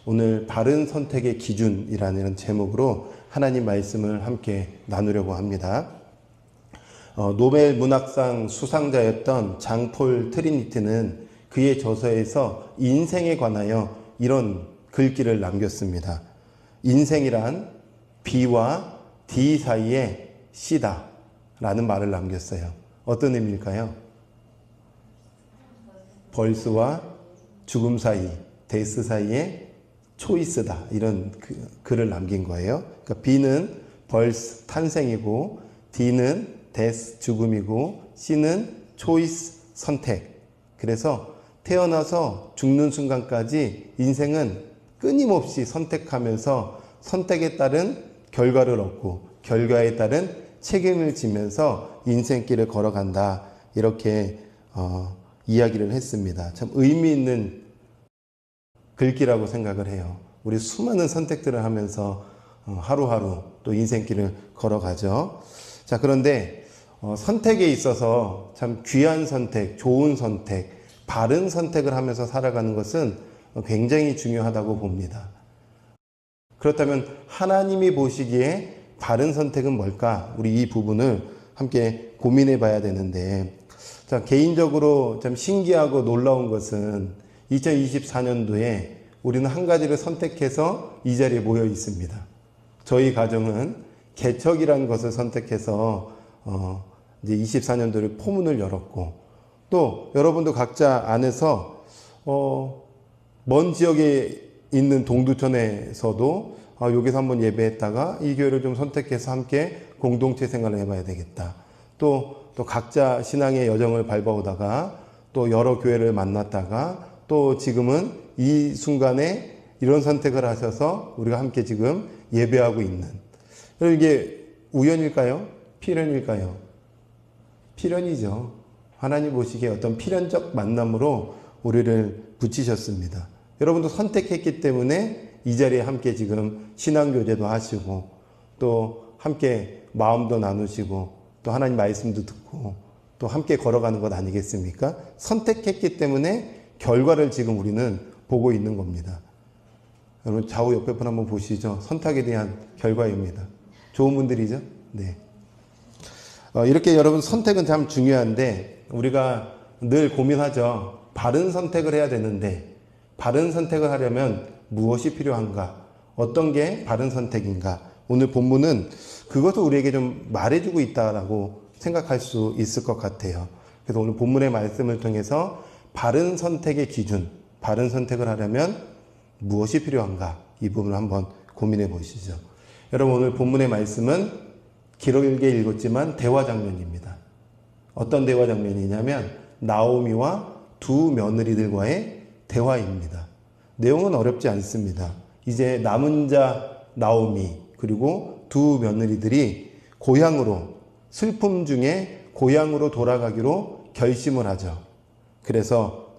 오늘 바른 선택의 기준이라는 제목으로 하나님 말씀을 함께 나누려고 합니다. 노벨 문학상 수상자였던 장폴 트리니티는 그의 저서에서 인생에 관하여 이런 글귀를 남겼습니다. 인생이란 B와 D 사이의 C다 라는 말을 남겼어요. 어떤 의미일까요? 벌스와 죽음 사이, 데스 사이의 초이스다. 이런 글을 남긴 거예요. 그러니까 B는 벌스, 탄생이고, D는 데스, 죽음이고, C는 초이스, 선택. 그래서 태어나서 죽는 순간까지 인생은 끊임없이 선택하면서 선택에 따른 결과를 얻고 결과에 따른 책임을 지면서 인생길을 걸어간다. 이렇게 이야기를 했습니다. 참 의미 있는 글귀라고 생각을 해요. 우리 수많은 선택들을 하면서 하루하루 또 인생길을 걸어가죠. 자, 그런데 선택에 있어서 참 귀한 선택, 좋은 선택, 바른 선택을 하면서 살아가는 것은 굉장히 중요하다고 봅니다. 그렇다면 하나님이 보시기에 바른 선택은 뭘까? 우리 이 부분을 함께 고민해 봐야 되는데, 자, 개인적으로 참 신기하고 놀라운 것은 2024년도에 우리는 한 가지를 선택해서 이 자리에 모여 있습니다. 저희 가정은 개척이라는 것을 선택해서 이제 24년도를 포문을 열었고, 또 여러분도 각자 안에서 먼 지역에 있는 동두천에서도 여기서 한번 예배했다가 이 교회를 좀 선택해서 함께 공동체 생활을 해봐야 되겠다. 또 각자 신앙의 여정을 밟아오다가 또 여러 교회를 만났다가 또 지금은 이 순간에 이런 선택을 하셔서 우리가 함께 지금 예배하고 있는. 이게 우연일까요? 필연일까요? 필연이죠. 하나님 보시기에 어떤 필연적 만남으로 우리를 붙이셨습니다. 여러분도 선택했기 때문에 이 자리에 함께 지금 신앙교제도 하시고 또 함께 마음도 나누시고 또 하나님 말씀도 듣고 또 함께 걸어가는 것 아니겠습니까? 선택했기 때문에 결과를 지금 우리는 보고 있는 겁니다. 여러분 좌우 옆에 분 한번 보시죠. 선택에 대한 결과입니다. 좋은 분들이죠? 네. 이렇게 여러분 선택은 참 중요한데 우리가 늘 고민하죠. 바른 선택을 해야 되는데 바른 선택을 하려면 무엇이 필요한가? 어떤 게 바른 선택인가? 오늘 본문은 그것을 우리에게 좀 말해주고 있다라고 생각할 수 있을 것 같아요. 그래서 오늘 본문의 말씀을 통해서 바른 선택의 기준, 바른 선택을 하려면 무엇이 필요한가? 이 부분을 한번 고민해 보시죠. 여러분 오늘 본문의 말씀은 길게 읽었지만 대화 장면입니다. 어떤 대화 장면이냐면 나오미와 두 며느리들과의 대화입니다. 내용은 어렵지 않습니다. 이제 남은 자 나오미 그리고 두 며느리들이 고향으로 슬픔 중에 고향으로 돌아가기로 결심을 하죠. 그래서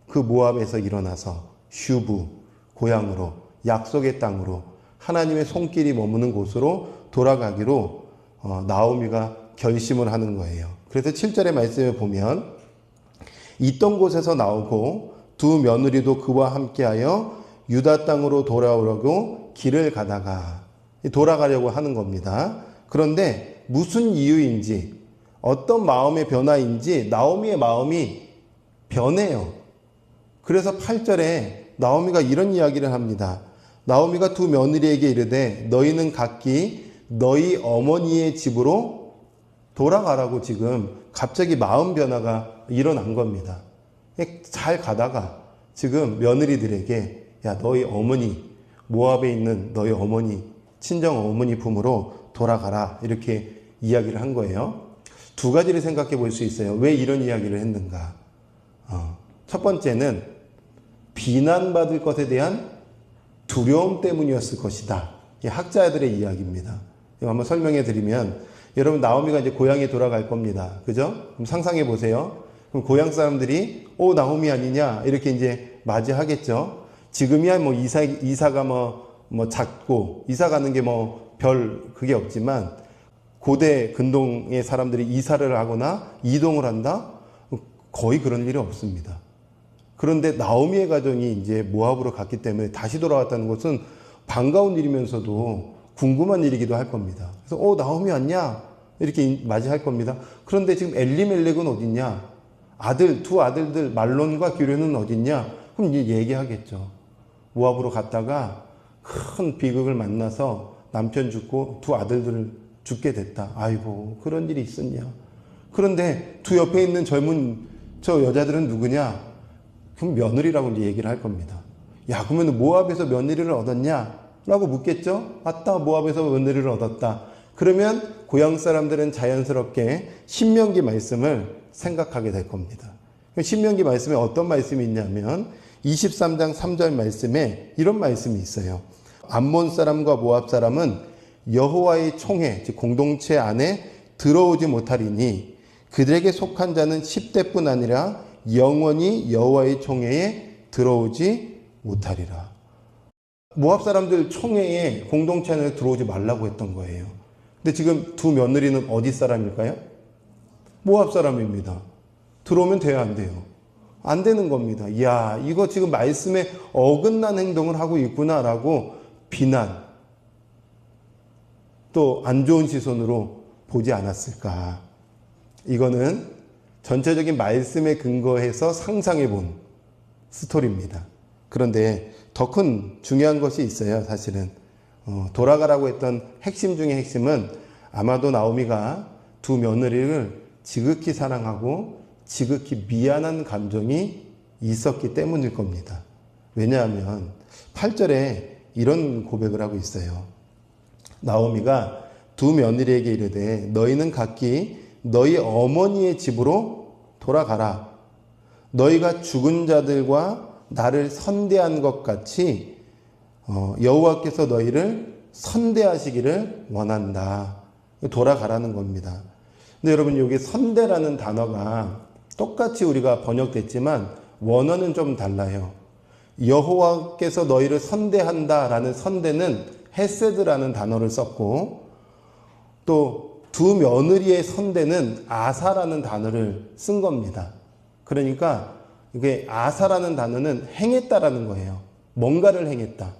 그 모압에서 일어나서 슈브 고향으로 약속의 땅으로 하나님의 손길이 머무는 곳으로 돌아가기로 나오미가 결심을 하는 거예요. 그래서 7절의 말씀에 보면 있던 곳에서 나오고 두 며느리도 그와 함께하여 유다 땅으로 돌아오려고 길을 가다가 돌아가려고 하는 겁니다. 그런데 무슨 이유인지 어떤 마음의 변화인지 나오미의 마음이 변해요. 그래서 8절에 나오미가 이런 이야기를 합니다. 나오미가 두 며느리에게 이르되 너희는 각기 너희 어머니의 집으로 돌아가라고 지금 갑자기 마음 변화가 일어난 겁니다. 잘 가다가 지금 며느리들에게 야 너희 어머니 모압에 있는 너희 어머니 친정 어머니 품으로 돌아가라 이렇게 이야기를 한 거예요. 두 가지를 생각해 볼 수 있어요. 왜 이런 이야기를 했는가? 첫 번째는 비난받을 것에 대한 두려움 때문이었을 것이다. 이 학자들의 이야기입니다. 이거 한번 설명해 드리면 여러분 나오미가 이제 고향에 돌아갈 겁니다. 그죠? 그럼 상상해 보세요. 그럼 고향 사람들이 나오미 아니냐 이렇게 이제 맞이하겠죠. 지금이야 뭐 이사가 뭐 작고 이사 가는 게 뭐 별 그게 없지만 고대 근동의 사람들이 이사를 하거나 이동을 한다? 거의 그런 일이 없습니다. 그런데 나오미의 가정이 이제 모압으로 갔기 때문에 다시 돌아왔다는 것은 반가운 일이면서도 궁금한 일이기도 할 겁니다. 그래서 나오미 왔냐? 이렇게 맞이할 겁니다. 그런데 지금 엘리멜렉은 어딨냐? 두 아들들 말론과 기련은 어딨냐? 그럼 이제 얘기하겠죠. 모압으로 갔다가 큰 비극을 만나서 남편 죽고 두 아들들을 죽게 됐다. 아이고, 그런 일이 있었냐? 그런데 두 옆에 있는 젊은 저 여자들은 누구냐? 그럼 며느리라고 이제 얘기를 할 겁니다. 야, 그러면 모압에서 며느리를 얻었냐? 라고 묻겠죠? 맞다, 모압에서 며느리를 얻었다. 그러면 고향 사람들은 자연스럽게 신명기 말씀을 생각하게 될 겁니다. 신명기 말씀에 어떤 말씀이 있냐면 23장 3절 말씀에 이런 말씀이 있어요. 암몬 사람과 모압 사람은 여호와의 총회, 즉 공동체 안에 들어오지 못하리니 그들에게 속한 자는 10대뿐 아니라 영원히 여호와의 총회에 들어오지 못하리라. 모압 사람들 총회에 공동체 안에 들어오지 말라고 했던 거예요. 근데 지금 두 며느리는 어디 사람일까요? 모압 사람입니다. 들어오면 돼요, 안 돼요? 안 되는 겁니다. 이야, 이거 지금 말씀에 어긋난 행동을 하고 있구나라고 비난, 또 안 좋은 시선으로 보지 않았을까. 이거는 전체적인 말씀에 근거해서 상상해 본 스토리입니다. 그런데 더 큰 중요한 것이 있어요, 사실은. 돌아가라고 했던 핵심 중의 핵심은 아마도 나오미가 두 며느리를 지극히 사랑하고 지극히 미안한 감정이 있었기 때문일 겁니다. 왜냐하면 8절에 이런 고백을 하고 있어요. 나오미가 두 며느리에게 이르되 너희는 각기 너희 어머니의 집으로 돌아가라. 너희가 죽은 자들과 나를 선대한 것 같이 여호와께서 너희를 선대하시기를 원한다. 돌아가라는 겁니다. 근데 여러분, 여기 선대라는 단어가 똑같이 우리가 번역됐지만 원어는 좀 달라요. 여호와께서 너희를 선대한다라는 선대는 헤세드라는 단어를 썼고, 또 두 며느리의 선대는 아사라는 단어를 쓴 겁니다. 그러니까 이게 아사라는 단어는 행했다라는 거예요. 뭔가를 행했다.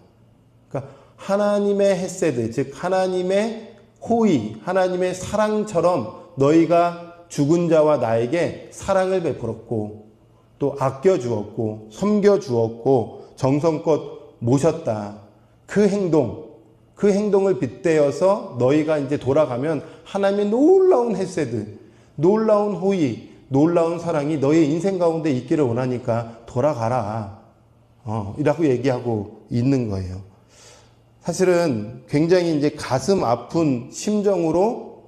그러니까 하나님의 헤세드, 즉 하나님의 호의, 하나님의 사랑처럼 너희가 죽은 자와 나에게 사랑을 베풀었고 또 아껴주었고 섬겨주었고 정성껏 모셨다. 그 행동을 빗대어서 너희가 이제 돌아가면 하나님의 놀라운 헤세드, 놀라운 호의, 놀라운 사랑이 너희 인생 가운데 있기를 원하니까 돌아가라. 이라고 얘기하고 있는 거예요. 사실은 굉장히 이제 가슴 아픈 심정으로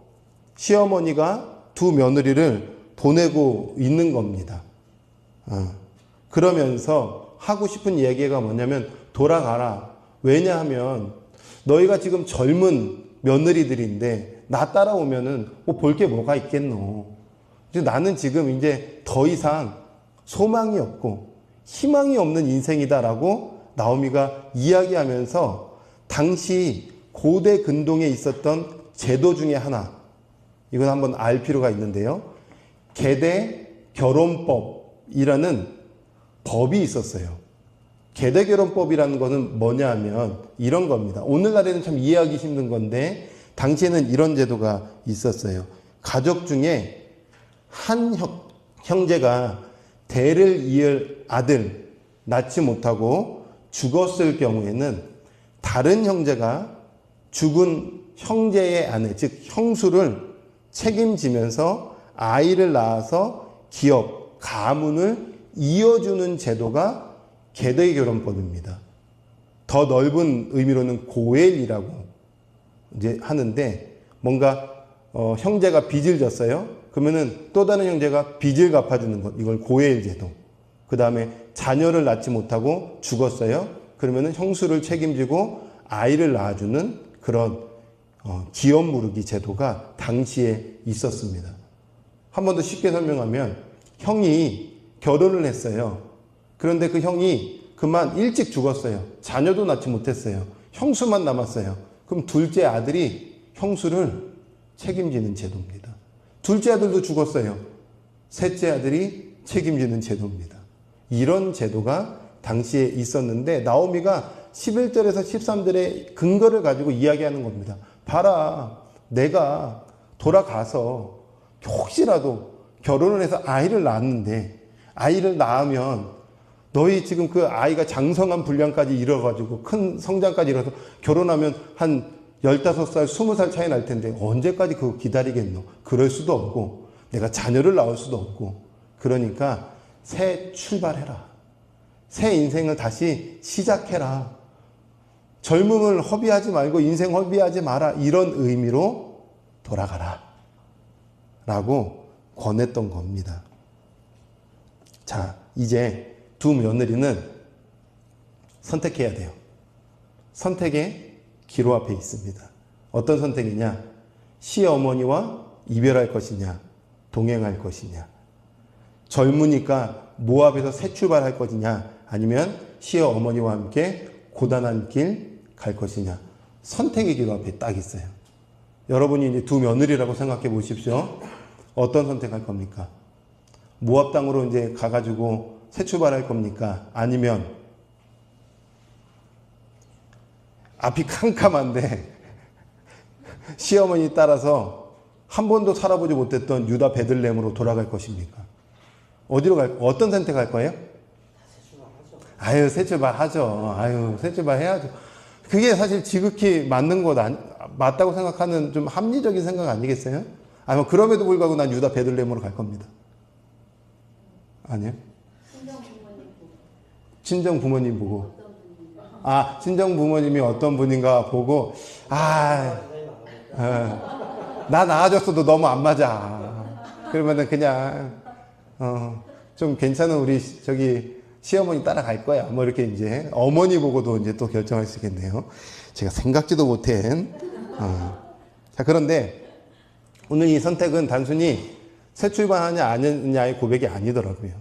시어머니가 두 며느리를 보내고 있는 겁니다. 그러면서 하고 싶은 얘기가 뭐냐면 돌아가라. 왜냐하면 너희가 지금 젊은 며느리들인데 나 따라오면은 볼 게 뭐가 있겠노. 나는 지금 이제 더 이상 소망이 없고 희망이 없는 인생이다라고 나오미가 이야기하면서 당시 고대 근동에 있었던 제도 중에 하나, 이건 한번 알 필요가 있는데요. 계대 결혼법이라는 법이 있었어요. 계대 결혼법이라는 것은 뭐냐 하면 이런 겁니다. 오늘날에는 참 이해하기 힘든 건데 당시에는 이런 제도가 있었어요. 가족 중에 한 형제가 대를 이을 아들 낳지 못하고 죽었을 경우에는 다른 형제가 죽은 형제의 아내, 즉 형수를 책임지면서 아이를 낳아서 기업, 가문을 이어주는 제도가 계대 결혼법입니다. 더 넓은 의미로는 고엘이라고 이제 하는데, 뭔가 형제가 빚을 졌어요. 그러면은 또 다른 형제가 빚을 갚아주는 것, 이걸 고엘 제도. 그 다음에 자녀를 낳지 못하고 죽었어요. 그러면은 형수를 책임지고 아이를 낳아주는 그런 기업 무르기 제도가 당시에 있었습니다. 한 번 더 쉽게 설명하면 형이 결혼을 했어요. 그런데 그 형이 그만 일찍 죽었어요. 자녀도 낳지 못했어요. 형수만 남았어요. 그럼 둘째 아들이 형수를 책임지는 제도입니다. 둘째 아들도 죽었어요. 셋째 아들이 책임지는 제도입니다. 이런 제도가 당시에 있었는데 나오미가 11절에서 13절의 근거를 가지고 이야기하는 겁니다. 봐라, 내가 돌아가서 혹시라도 결혼을 해서 아이를 낳았는데 아이를 낳으면 너희 지금 그 아이가 장성한 분량까지 이뤄가지고 큰 성장까지 이뤄서 결혼하면 한 15살, 20살 차이 날 텐데 언제까지 그거 기다리겠노? 그럴 수도 없고 내가 자녀를 낳을 수도 없고 그러니까 새 출발해라. 새 인생을 다시 시작해라. 젊음을 허비하지 말고 인생 허비하지 마라. 이런 의미로 돌아가라. 라고 권했던 겁니다. 자, 이제 두 며느리는 선택해야 돼요. 선택의 기로 앞에 있습니다. 어떤 선택이냐? 시어머니와 이별할 것이냐? 동행할 것이냐? 젊으니까 모압에서 새 출발할 것이냐? 아니면 시어머니와 함께 고단한 길 갈 것이냐? 선택의 기로 앞에 딱 있어요. 여러분이 이제 두 며느리라고 생각해 보십시오. 어떤 선택할 겁니까? 모압 땅으로 이제 가가지고 새 출발할 겁니까? 아니면 앞이 캄캄한데 시어머니 따라서 한 번도 살아보지 못했던 유다 베들레헴으로 돌아갈 것입니까? 어떤 선택할 거예요? 아유, 새 출발하죠. 아유, 새 출발해야죠. 그게 사실 지극히 맞는 것 맞다고 생각하는 좀 합리적인 생각 아니겠어요? 아니면 그럼에도 불구하고 난 유다 베들레헴으로 갈 겁니다. 아니요? 친정 부모님 보고. 아, 친정 부모님이 어떤 분인가 보고, 나 나아졌어도 너무 안 맞아. 그러면은 그냥, 좀 괜찮은 우리 시어머니 따라갈 거야. 뭐 이렇게 이제 어머니 보고도 이제 또 결정할 수 있겠네요. 제가 생각지도 못한. 자, 그런데 오늘 이 선택은 단순히 새 출발하냐 아니냐의 고백이 아니더라고요.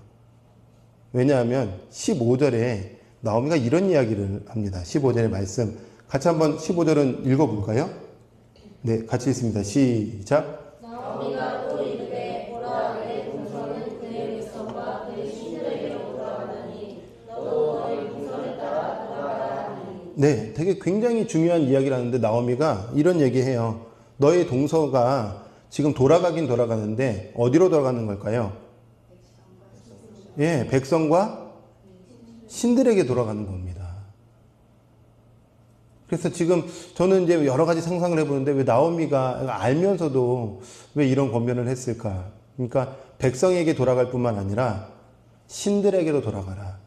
왜냐하면 15절에 나오미가 이런 이야기를 합니다. 15절의 말씀. 같이 한번 15절은 읽어볼까요? 네, 같이 읽습니다. 시작. 나오미가 또 이르되 보라 내 동서는 그의 백성과 그의 신들에게로 돌아가나니 너도 너희 동서를 따라 돌아가라 하니. 네, 되게 굉장히 중요한 이야기를 하는데 나오미가 이런 얘기해요. 너의 동서가 지금 돌아가긴 돌아가는데 어디로 돌아가는 걸까요? 예, 백성과 신들에게 돌아가는 겁니다. 그래서 지금 저는 이제 여러 가지 상상을 해보는데 왜 나오미가 알면서도 왜 이런 권면을 했을까? 그러니까 백성에게 돌아갈 뿐만 아니라 신들에게로 돌아가라.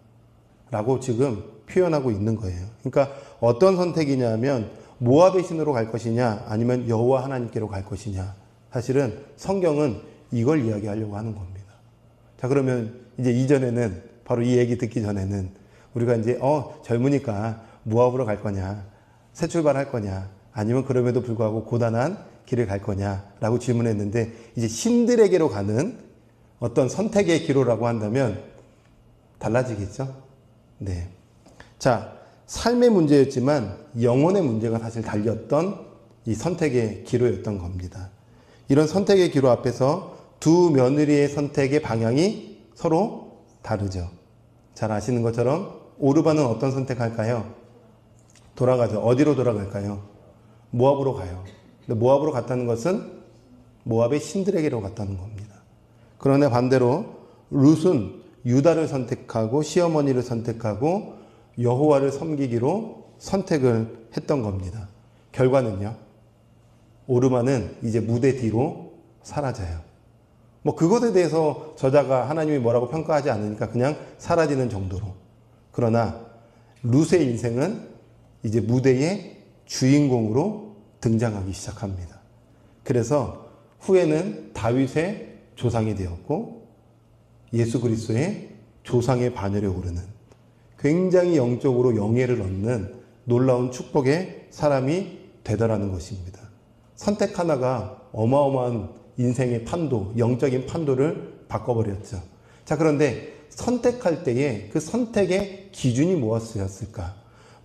라고 지금 표현하고 있는 거예요. 그러니까 어떤 선택이냐면 모압의 신으로 갈 것이냐 아니면 여호와 하나님께로 갈 것이냐. 사실은 성경은 이걸 이야기하려고 하는 겁니다. 자, 그러면 이제 이전에는 바로 이 얘기 듣기 전에는 우리가 이제 젊으니까 모압으로 갈 거냐, 새 출발할 거냐, 아니면 그럼에도 불구하고 고단한 길을 갈 거냐라고 질문했는데 이제 신들에게로 가는 어떤 선택의 기로라고 한다면 달라지겠죠? 네. 자, 삶의 문제였지만 영혼의 문제가 사실 달렸던 이 선택의 기로였던 겁니다. 이런 선택의 기로 앞에서 두 며느리의 선택의 방향이 서로 다르죠. 잘 아시는 것처럼 오르반은 어떤 선택할까요? 돌아가죠. 어디로 돌아갈까요? 모압으로 가요. 근데 모압으로 갔다는 것은 모압의 신들에게로 갔다는 겁니다. 그러나 반대로 룻은 유다를 선택하고 시어머니를 선택하고 여호와를 섬기기로 선택을 했던 겁니다. 결과는요. 오르반은 이제 무대 뒤로 사라져요. 뭐 그것에 대해서 저자가 하나님이 뭐라고 평가하지 않으니까 그냥 사라지는 정도로. 그러나 룻의 인생은 이제 무대의 주인공으로 등장하기 시작합니다. 그래서 후에는 다윗의 조상이 되었고 예수 그리스도의 조상의 반열에 오르는 굉장히 영적으로 영예를 얻는 놀라운 축복의 사람이 되더라는 것입니다. 선택 하나가 어마어마한 인생의 판도, 영적인 판도를 바꿔버렸죠. 자, 그런데 선택할 때에 그 선택의 기준이 무엇이었을까?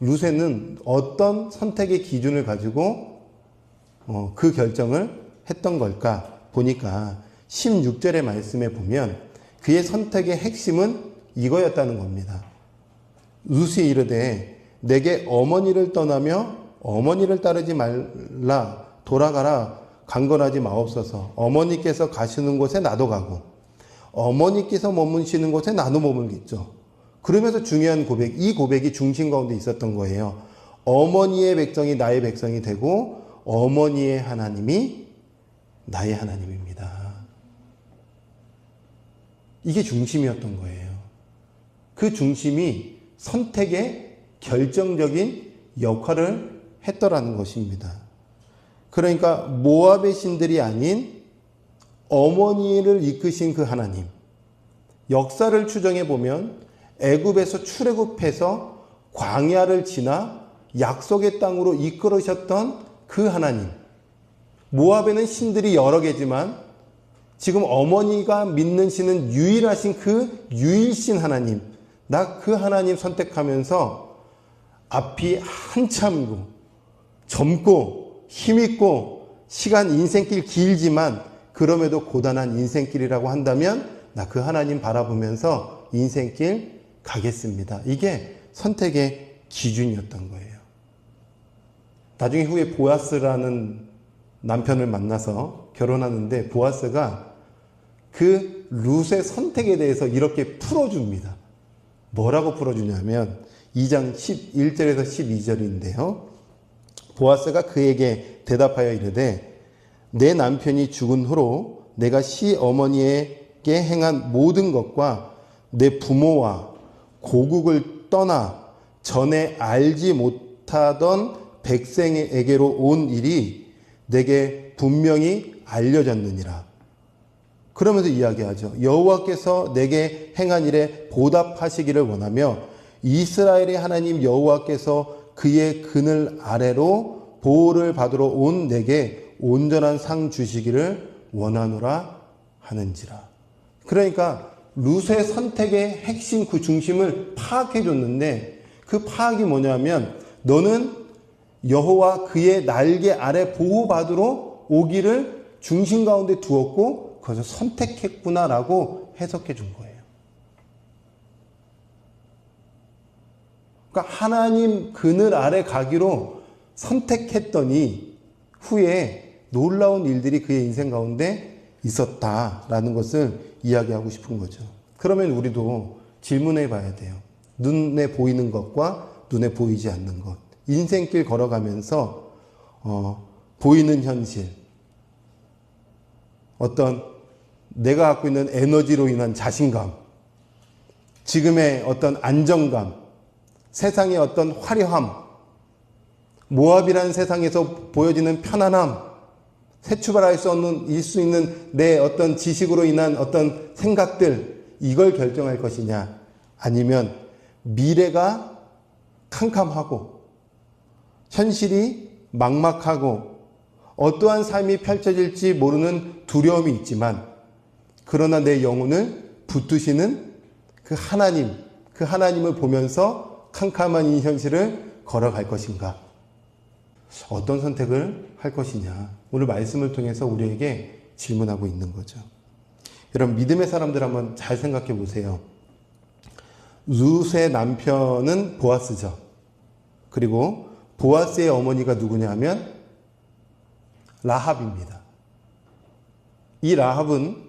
룻에는 어떤 선택의 기준을 가지고 그 결정을 했던 걸까? 보니까 16절의 말씀에 보면 그의 선택의 핵심은 이거였다는 겁니다. 루시 이르되 내게 어머니를 떠나며 어머니를 따르지 말라 돌아가라 강건하지 마옵소서. 어머니께서 가시는 곳에 나도 가고 어머니께서 머무시는 곳에 나도 머물겠죠. 그러면서 중요한 고백, 이 고백이 중심 가운데 있었던 거예요. 어머니의 백성이 나의 백성이 되고 어머니의 하나님이 나의 하나님입니다. 이게 중심이었던 거예요. 그 중심이 선택의 결정적인 역할을 했더라는 것입니다. 그러니까 모압의 신들이 아닌 어머니를 이끄신 그 하나님. 역사를 추정해 보면 애굽에서 출애굽해서 광야를 지나 약속의 땅으로 이끌으셨던 그 하나님. 모압에는 신들이 여러 개지만 지금 어머니가 믿는 신은 유일하신 그 유일신 하나님. 나 그 하나님 선택하면서 앞이 한참이고 젊고 힘있고 시간 인생길 길지만 그럼에도 고단한 인생길이라고 한다면 나 그 하나님 바라보면서 인생길 가겠습니다. 이게 선택의 기준이었던 거예요. 나중에 후에 보아스라는 남편을 만나서 결혼하는데 보아스가 그 룻의 선택에 대해서 이렇게 풀어줍니다. 뭐라고 풀어주냐면 2장 11절에서 12절인데요. 보아스가 그에게 대답하여 이르되 내 남편이 죽은 후로 내가 시어머니에게 행한 모든 것과 내 부모와 고국을 떠나 전에 알지 못하던 백성에게로 온 일이 내게 분명히 알려졌느니라. 그러면서 이야기하죠. 여호와께서 내게 행한 일에 보답하시기를 원하며 이스라엘의 하나님 여호와께서 그의 그늘 아래로 보호를 받으러 온 내게 온전한 상 주시기를 원하노라 하는지라. 그러니까 룻의 선택의 핵심 그 중심을 파악해 줬는데 그 파악이 뭐냐면 너는 여호와 그의 날개 아래 보호받으러 오기를 중심 가운데 두었고 그것을 선택했구나라고 해석해 준 거예요. 그러니까 하나님 그늘 아래 가기로 선택했더니 후에 놀라운 일들이 그의 인생 가운데 있었다라는 것을 이야기하고 싶은 거죠. 그러면 우리도 질문해 봐야 돼요. 눈에 보이는 것과 눈에 보이지 않는 것. 인생길 걸어가면서 보이는 현실, 어떤 내가 갖고 있는 에너지로 인한 자신감, 지금의 어떤 안정감, 세상의 어떤 화려함, 모압이라는 세상에서 보여지는 편안함, 새 출발할 수 있는 내 어떤 지식으로 인한 어떤 생각들, 이걸 결정할 것이냐, 아니면 미래가 캄캄하고 현실이 막막하고 어떠한 삶이 펼쳐질지 모르는 두려움이 있지만 그러나 내 영혼을 붙드시는 그 하나님을 보면서 캄캄한 이 현실을 걸어갈 것인가? 어떤 선택을 할 것이냐? 오늘 말씀을 통해서 우리에게 질문하고 있는 거죠. 여러분, 믿음의 사람들 한번 잘 생각해 보세요. 룻의 남편은 보아스죠. 그리고 보아스의 어머니가 누구냐 하면 라합입니다. 이 라합은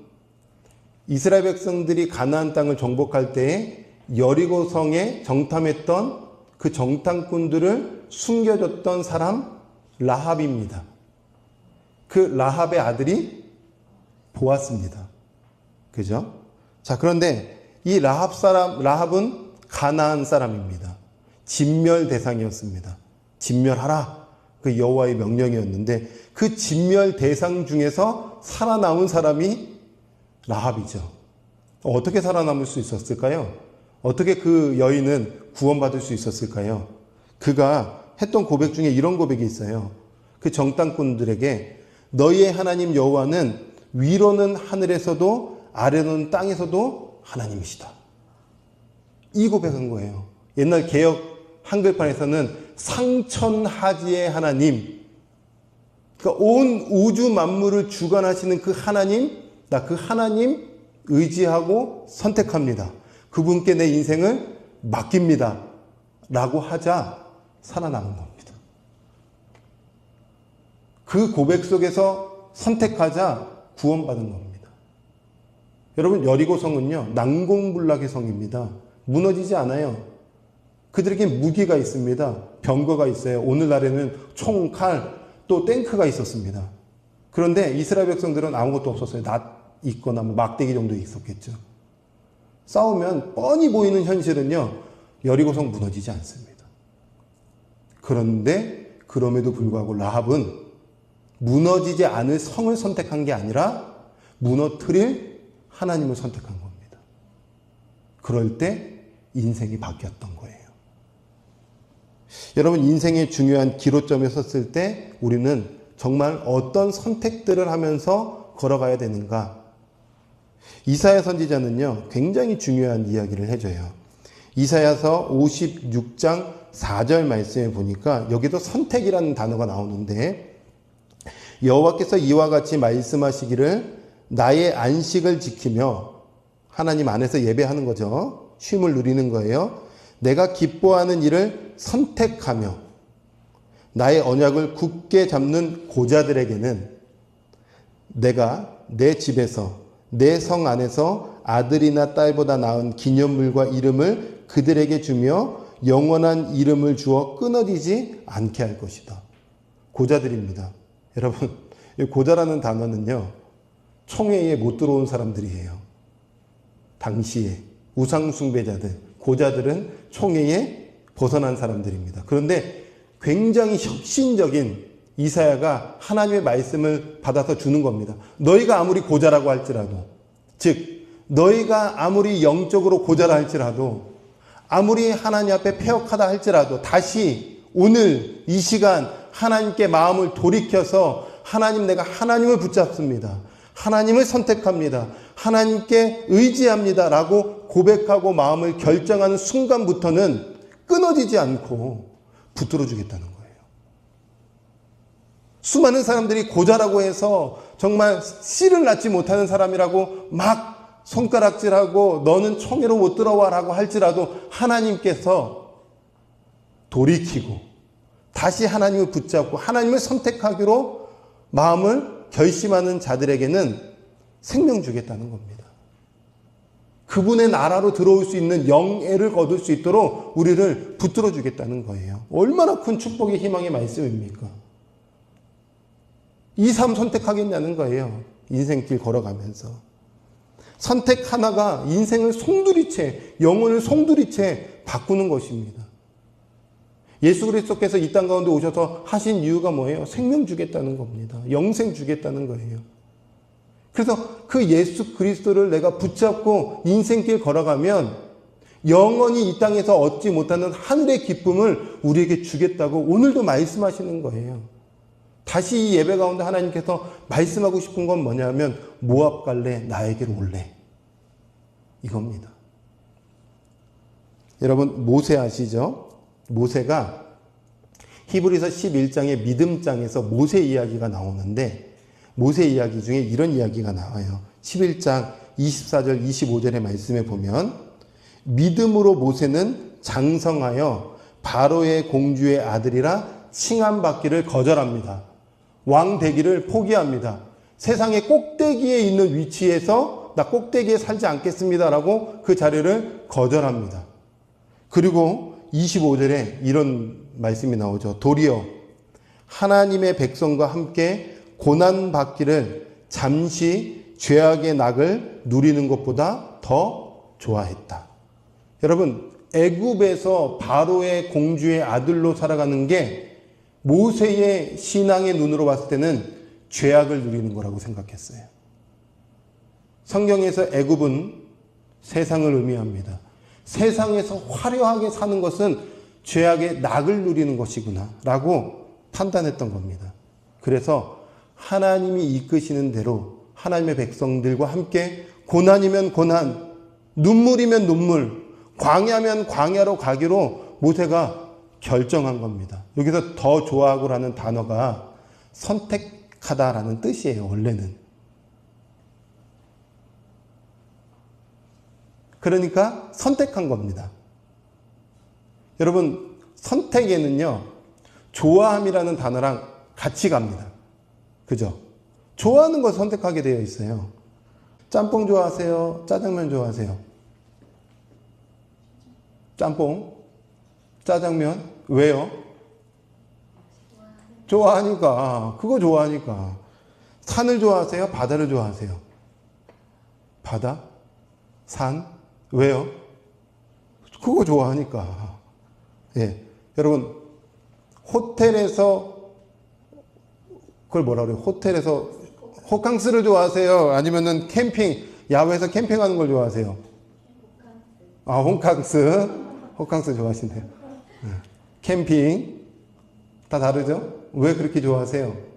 이스라엘 백성들이 가나안 땅을 정복할 때에 여리고성에 정탐했던 그 정탐꾼들을 숨겨줬던 사람 라합입니다. 그 라합의 아들이 보아스입니다. 그죠? 자, 그런데 이 라합은 가나안 사람입니다. 진멸 대상이었습니다. 진멸하라. 그 여호와의 명령이었는데 그 진멸 대상 중에서 살아남은 사람이 라합이죠. 어떻게 살아남을 수 있었을까요? 어떻게 그 여인은 구원받을 수 있었을까요? 그가 했던 고백 중에 이런 고백이 있어요. 그 정탐꾼들에게 너희의 하나님 여호와는 위로는 하늘에서도 아래로는 땅에서도 하나님이시다. 이 고백한 거예요. 옛날 개역 한글판에서는 상천하지의 하나님, 그러니까 온 우주 만물을 주관하시는 그 하나님, 나 그 하나님 의지하고 선택합니다. 그분께 내 인생을 맡깁니다 라고 하자 살아나는 겁니다. 그 고백 속에서 선택하자 구원받은 겁니다. 여러분, 여리고성은요 난공불락의 성입니다. 무너지지 않아요. 그들에게 무기가 있습니다. 병거가 있어요. 오늘날에는 총, 칼, 또 탱크가 있었습니다. 그런데 이스라엘 백성들은 아무것도 없었어요. 낫 있거나 막대기 정도 있었겠죠. 싸우면 뻔히 보이는 현실은요 여리고성 무너지지 않습니다. 그런데 그럼에도 불구하고 라합은 무너지지 않을 성을 선택한 게 아니라 무너뜨릴 하나님을 선택한 겁니다. 그럴 때 인생이 바뀌었던 거예요. 여러분, 인생의 중요한 기로점에 섰을 때 우리는 정말 어떤 선택들을 하면서 걸어가야 되는가? 이사야 선지자는요 굉장히 중요한 이야기를 해줘요. 이사야서 56장 4절 말씀에 보니까 여기도 선택이라는 단어가 나오는데, 여호와께서 이와 같이 말씀하시기를 나의 안식을 지키며, 하나님 안에서 예배하는 거죠. 쉼을 누리는 거예요. 내가 기뻐하는 일을 선택하며 나의 언약을 굳게 잡는 고자들에게는 내가 내 집에서 내 성 안에서 아들이나 딸보다 나은 기념물과 이름을 그들에게 주며 영원한 이름을 주어 끊어지지 않게 할 것이다. 고자들입니다. 여러분, 고자라는 단어는요 총회에 못 들어온 사람들이에요. 당시에 우상숭배자들, 고자들은 총회에 벗어난 사람들입니다. 그런데 굉장히 혁신적인 이사야가 하나님의 말씀을 받아서 주는 겁니다. 너희가 아무리 고자라고 할지라도, 즉 너희가 아무리 영적으로 고자라 할지라도, 아무리 하나님 앞에 패역하다 할지라도 다시 오늘 이 시간 하나님께 마음을 돌이켜서 하나님, 내가 하나님을 붙잡습니다. 하나님을 선택합니다. 하나님께 의지합니다 라고 고백하고 마음을 결정하는 순간부터는 끊어지지 않고 붙들어 주겠다는 거예요. 수많은 사람들이 고자라고 해서 정말 씨를 낳지 못하는 사람이라고 막 손가락질하고 너는 총회로 못 들어와라고 할지라도 하나님께서 돌이키고 다시 하나님을 붙잡고 하나님을 선택하기로 마음을 결심하는 자들에게는 생명 주겠다는 겁니다. 그분의 나라로 들어올 수 있는 영예를 거둘 수 있도록 우리를 붙들어 주겠다는 거예요. 얼마나 큰 축복의 희망의 말씀입니까? 이 삶 선택하겠냐는 거예요. 인생길 걸어가면서. 선택 하나가 인생을 송두리째, 영혼을 송두리째 바꾸는 것입니다. 예수 그리스도께서 이 땅 가운데 오셔서 하신 이유가 뭐예요? 생명 주겠다는 겁니다. 영생 주겠다는 거예요. 그래서 그 예수 그리스도를 내가 붙잡고 인생길 걸어가면 영원히 이 땅에서 얻지 못하는 하늘의 기쁨을 우리에게 주겠다고 오늘도 말씀하시는 거예요. 다시 이 예배 가운데 하나님께서 말씀하고 싶은 건 뭐냐면 모압 갈래, 나에게로 올래, 이겁니다. 여러분, 모세 아시죠? 모세가 히브리서 11장의 믿음장에서 모세 이야기가 나오는데, 모세 이야기 중에 이런 이야기가 나와요. 11장 24절 25절의 말씀에 보면, 믿음으로 모세는 장성하여 바로의 공주의 아들이라 칭함받기를 거절합니다. 왕 되기를 포기합니다. 세상의 꼭대기에 있는 위치에서 나 꼭대기에 살지 않겠습니다라고 그 자리를 거절합니다. 그리고 25절에 이런 말씀이 나오죠. 도리어 하나님의 백성과 함께 고난받기를 잠시 죄악의 낙을 누리는 것보다 더 좋아했다. 여러분, 애굽에서 바로의 공주의 아들로 살아가는 게 모세의 신앙의 눈으로 봤을 때는 죄악을 누리는 거라고 생각했어요. 성경에서 애굽은 세상을 의미합니다. 세상에서 화려하게 사는 것은 죄악의 낙을 누리는 것이구나 라고 판단했던 겁니다. 그래서 하나님이 이끄시는 대로 하나님의 백성들과 함께 고난이면 고난, 눈물이면 눈물, 광야면 광야로 가기로 모세가 결정한 겁니다. 여기서 더 좋아하고라는 단어가 선택하다라는 뜻이에요. 원래는. 그러니까 선택한 겁니다. 여러분, 선택에는요, 좋아함이라는 단어랑 같이 갑니다. 그죠? 좋아하는 걸 선택하게 되어 있어요. 짬뽕 좋아하세요? 짜장면 좋아하세요? 짬뽕? 짜장면? 왜요? 좋아하니까. 그거 좋아하니까. 산을 좋아하세요? 바다를 좋아하세요? 바다? 산? 왜요? 그거 좋아하니까. 예. 여러분, 호텔에서, 그걸 뭐라 그래요? 호텔에서 호캉스를 좋아하세요? 아니면은 캠핑, 야외에서 캠핑하는 걸 좋아하세요? 아, 호캉스. 호캉스 좋아하시네요. 예. 캠핑. 다 다르죠? 왜 그렇게 좋아하세요?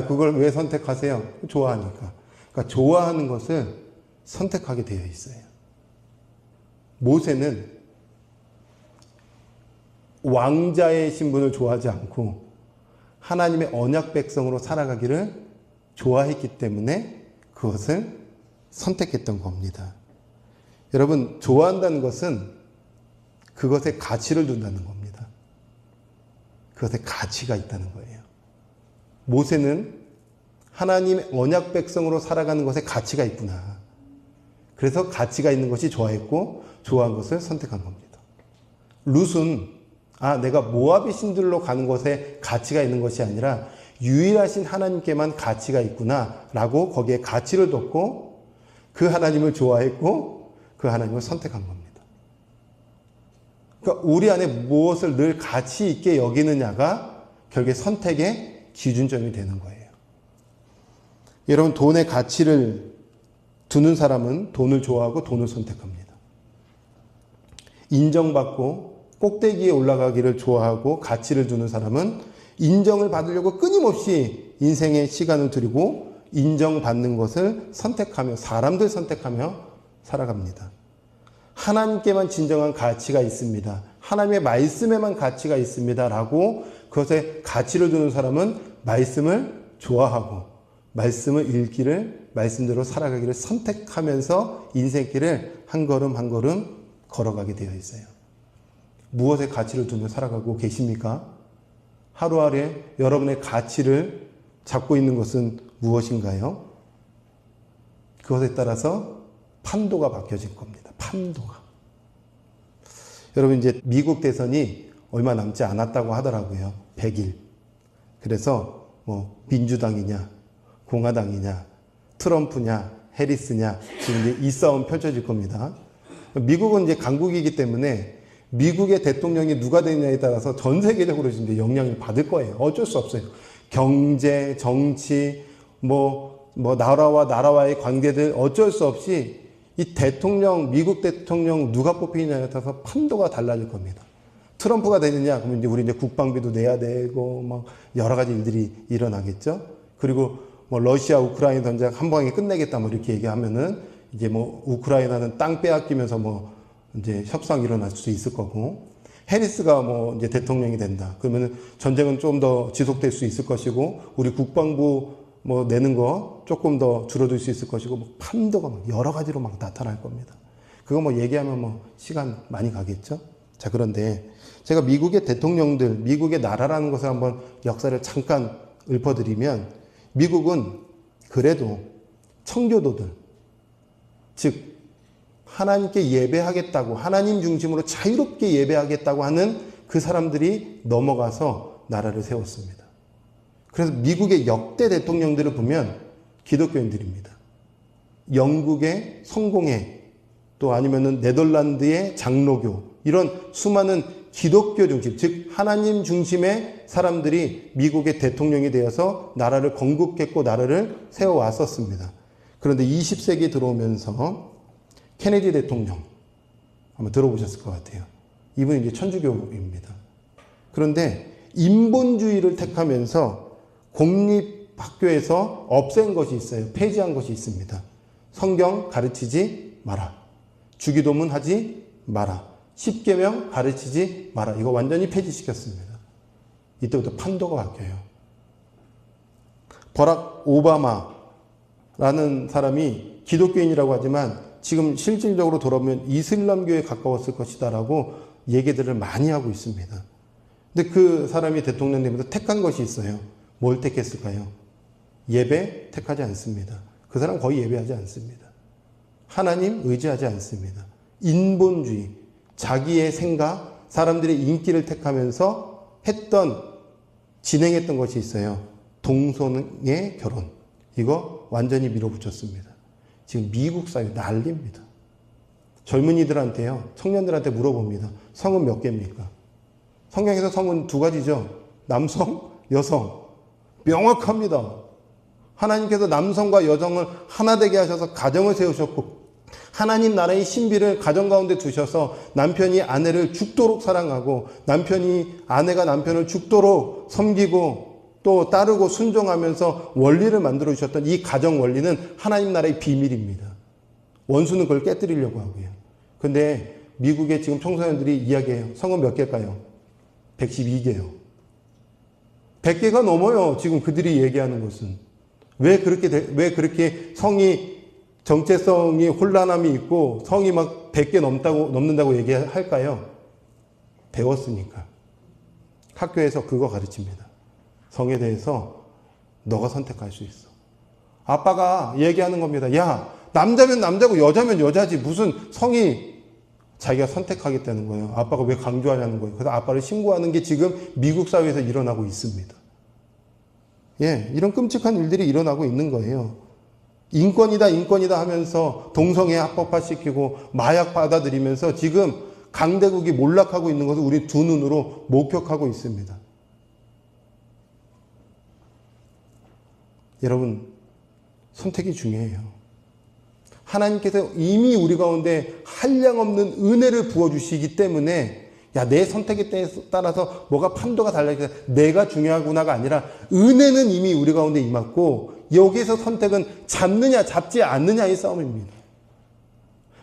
그걸 왜 선택하세요? 좋아하니까. 그러니까 좋아하는 것을 선택하게 되어 있어요. 모세는 왕자의 신분을 좋아하지 않고 하나님의 언약 백성으로 살아가기를 좋아했기 때문에 그것을 선택했던 겁니다. 여러분, 좋아한다는 것은 그것에 가치를 둔다는 겁니다. 그것에 가치가 있다는 거예요. 모세는 하나님의 언약 백성으로 살아가는 것에 가치가 있구나. 그래서 가치가 있는 것이 좋아했고 좋아한 것을 선택한 겁니다. 룻은 내가 모압의 신들로 가는 것에 가치가 있는 것이 아니라 유일하신 하나님께만 가치가 있구나 라고 거기에 가치를 뒀고 그 하나님을 좋아했고 그 하나님을 선택한 겁니다. 그러니까 우리 안에 무엇을 늘 가치 있게 여기느냐가 결국에 선택의 기준점이 되는 거예요. 여러분, 돈의 가치를 두는 사람은 돈을 좋아하고 돈을 선택합니다. 인정받고 꼭대기에 올라가기를 좋아하고 가치를 두는 사람은 인정을 받으려고 끊임없이 인생의 시간을 들이고 인정받는 것을 선택하며 사람들 선택하며 살아갑니다. 하나님께만 진정한 가치가 있습니다. 하나님의 말씀에만 가치가 있습니다. 라고 그것에 가치를 두는 사람은 말씀을 좋아하고 말씀을 읽기를 말씀대로 살아가기를 선택하면서 인생길을 한 걸음 한 걸음 걸어가게 되어 있어요. 무엇에 가치를 두며 살아가고 계십니까? 하루하루에 여러분의 가치를 잡고 있는 것은 무엇인가요? 그것에 따라서 판도가 바뀌어질 겁니다. 판도가. 여러분, 이제 미국 대선이 얼마 남지 않았다고 하더라고요. 100일. 그래서 민주당이냐, 공화당이냐, 트럼프냐, 해리스냐, 지금 이제 이 싸움 펼쳐질 겁니다. 미국은 이제 강국이기 때문에 미국의 대통령이 누가 되느냐에 따라서 전 세계적으로 이제 영향을 받을 거예요. 어쩔 수 없어요. 경제, 정치, 나라와 나라와의 관계들 어쩔 수 없이 이 대통령, 미국 대통령 누가 뽑히느냐에 따라서 판도가 달라질 겁니다. 트럼프가 되느냐, 그러면 이제 우리 이제 국방비도 내야 되고, 여러 가지 일들이 일어나겠죠. 그리고 러시아, 우크라이나 전쟁 한 방에 끝내겠다, 이렇게 얘기하면은 이제 우크라이나는 땅 빼앗기면서 이제 협상 일어날 수 있을 거고, 해리스가 이제 대통령이 된다. 그러면은 전쟁은 좀 더 지속될 수 있을 것이고, 우리 국방부 내는 거 조금 더 줄어들 수 있을 것이고, 판도가 여러 가지로 나타날 겁니다. 그거 얘기하면 시간 많이 가겠죠? 자, 그런데 제가 미국의 대통령들, 미국의 나라라는 것을 한번 역사를 잠깐 읊어드리면, 미국은 그래도 청교도들, 즉 하나님께 예배하겠다고, 하나님 중심으로 자유롭게 예배하겠다고 하는 그 사람들이 넘어가서 나라를 세웠습니다. 그래서 미국의 역대 대통령들을 보면 기독교인들입니다. 영국의 성공회, 또 아니면은 네덜란드의 장로교, 이런 수많은 기독교 중심, 즉 하나님 중심의 사람들이 미국의 대통령이 되어서 나라를 건국했고 나라를 세워왔었습니다. 그런데 20세기에 들어오면서 케네디 대통령 한번 들어보셨을 것 같아요. 이분이 이제 천주교입니다. 그런데 인본주의를 택하면서 공립학교에서 없앤 것이 있어요. 폐지한 것이 있습니다. 성경 가르치지 마라. 주기도문 하지 마라. 십계명 가르치지 마라. 이거 완전히 폐지시켰습니다. 이때부터 판도가 바뀌어요. 버락 오바마라는 사람이 기독교인이라고 하지만 지금 실질적으로 돌아보면 이슬람교에 가까웠을 것이다라고 얘기들을 많이 하고 있습니다. 근데 그 사람이 대통령 되면서 택한 것이 있어요. 뭘 택했을까요? 예배 택하지 않습니다. 그 사람 거의 예배하지 않습니다. 하나님 의지하지 않습니다. 인본주의, 자기의 생각, 사람들의 인기를 택하면서 진행했던 것이 있어요. 동성애 결혼. 이거 완전히 밀어붙였습니다. 지금 미국 사회 난리입니다. 젊은이들한테요, 청년들한테 물어봅니다. 성은 몇 개입니까? 성경에서 성은 두 가지죠. 남성, 여성. 명확합니다. 하나님께서 남성과 여성을 하나 되게 하셔서 가정을 세우셨고, 하나님 나라의 신비를 가정 가운데 두셔서 남편이 아내를 죽도록 사랑하고, 아내가 남편을 죽도록 섬기고, 또 따르고 순종하면서 원리를 만들어 주셨던 이 가정 원리는 하나님 나라의 비밀입니다. 원수는 그걸 깨뜨리려고 하고요. 근데 미국의 지금 청소년들이 이야기해요. 성은 몇 개일까요? 112개요. 100개가 넘어요. 지금 그들이 얘기하는 것은. 왜 그렇게 성이 정체성이 혼란함이 있고 성이 막 100개 넘는다고 얘기할까요? 배웠으니까. 학교에서 그거 가르칩니다. 성에 대해서 너가 선택할 수 있어. 아빠가 얘기하는 겁니다. 야, 남자면 남자고 여자면 여자지. 무슨 성이 자기가 선택하겠다는 거예요. 아빠가 왜 강조하냐는 거예요. 그래서 아빠를 신고하는 게 지금 미국 사회에서 일어나고 있습니다. 예, 이런 끔찍한 일들이 일어나고 있는 거예요. 인권이다 하면서 동성애 합법화시키고 마약 받아들이면서 지금 강대국이 몰락하고 있는 것을 우리 두 눈으로 목격하고 있습니다. 여러분, 선택이 중요해요. 하나님께서 이미 우리 가운데 한량없는 은혜를 부어주시기 때문에 내 선택에 따라서 뭐가 판도가 달라지다 내가 중요하구나가 아니라 은혜는 이미 우리 가운데 임했고 여기에서 선택은 잡느냐 잡지 않느냐의 싸움입니다.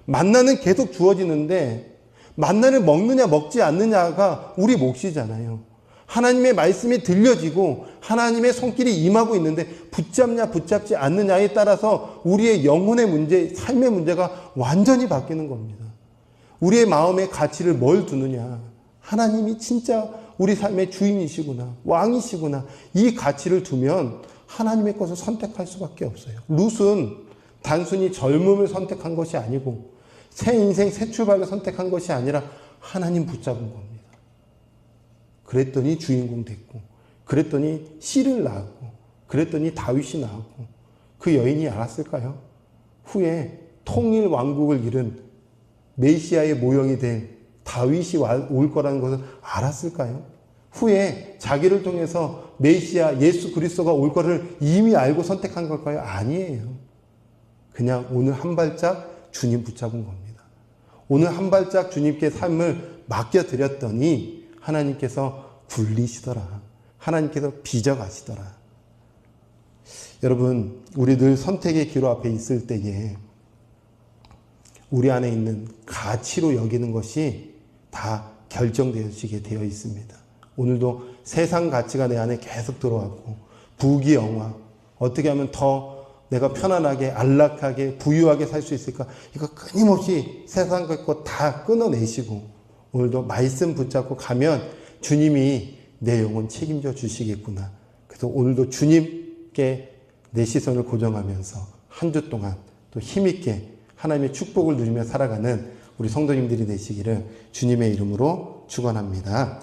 만나는 계속 주어지는데 만나를 먹느냐 먹지 않느냐가 우리 몫이잖아요. 하나님의 말씀이 들려지고 하나님의 손길이 임하고 있는데 붙잡냐 붙잡지 않느냐에 따라서 우리의 영혼의 문제, 삶의 문제가 완전히 바뀌는 겁니다. 우리의 마음의 가치를 뭘 두느냐. 하나님이 진짜 우리 삶의 주인이시구나, 왕이시구나. 이 가치를 두면 하나님의 것을 선택할 수밖에 없어요. 룻은 단순히 젊음을 선택한 것이 아니고 새 인생, 새 출발을 선택한 것이 아니라 하나님 붙잡은 겁니다. 그랬더니 주인공 됐고, 그랬더니 씨를 낳았고, 그랬더니 다윗이 낳았고, 그 여인이 알았을까요? 후에 통일 왕국을 이룬 메시아의 모형이 될 다윗이 올 거라는 것을 알았을까요? 후에 자기를 통해서 메시아 예수 그리스도가 올 거를 이미 알고 선택한 걸까요? 아니에요. 그냥 오늘 한 발짝 주님 붙잡은 겁니다. 오늘 한 발짝 주님께 삶을 맡겨드렸더니 하나님께서 굴리시더라. 하나님께서 빚어가시더라. 여러분, 우리 늘 선택의 기로 앞에 있을 때에 우리 안에 있는 가치로 여기는 것이 다 결정되어지게 되어 있습니다. 오늘도 세상 가치가 내 안에 계속 들어왔고 부귀영화, 어떻게 하면 더 내가 편안하게 안락하게 부유하게 살 수 있을까, 이거 끊임없이 세상 것 다 끊어내시고 오늘도 말씀 붙잡고 가면 주님이 내 영혼 책임져 주시겠구나. 그래서 오늘도 주님께 내 시선을 고정하면서 한 주 동안 또 힘있게 하나님의 축복을 누리며 살아가는 우리 성도님들이 되시기를 주님의 이름으로 축원합니다.